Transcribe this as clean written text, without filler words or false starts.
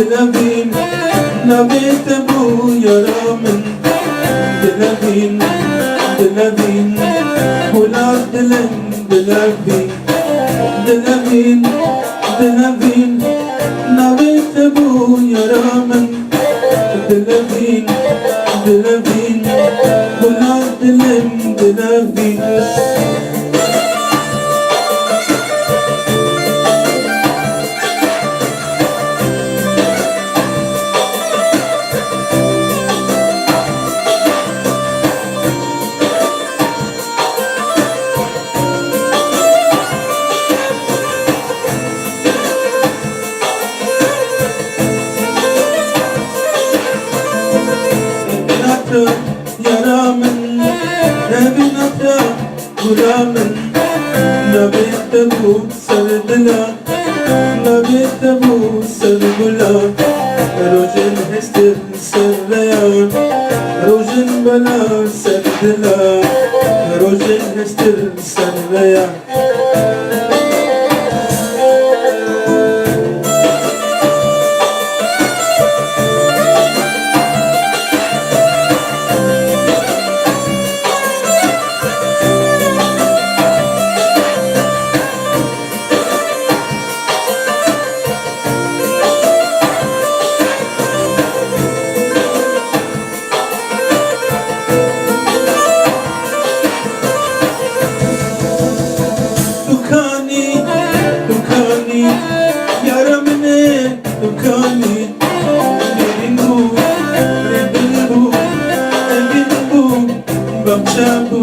Dilavin, nabitabu yaramin. Dilavin, Dilavin, hulab dilan, Dilavin, Dilavin, Dilavin, nabitabu yaramin. Dilavin, Dilavin, hulab dilan, Dilavin. Yaramin, nebinata gulamin, nabitabu sardila, nabitabu sardula, rojin hestir sarlayan, rojin bala sardila, rojin hestir sarlayan. Dukani, yaramine, Dukani, Ringu, Ringu, Ringu, Bakshabu,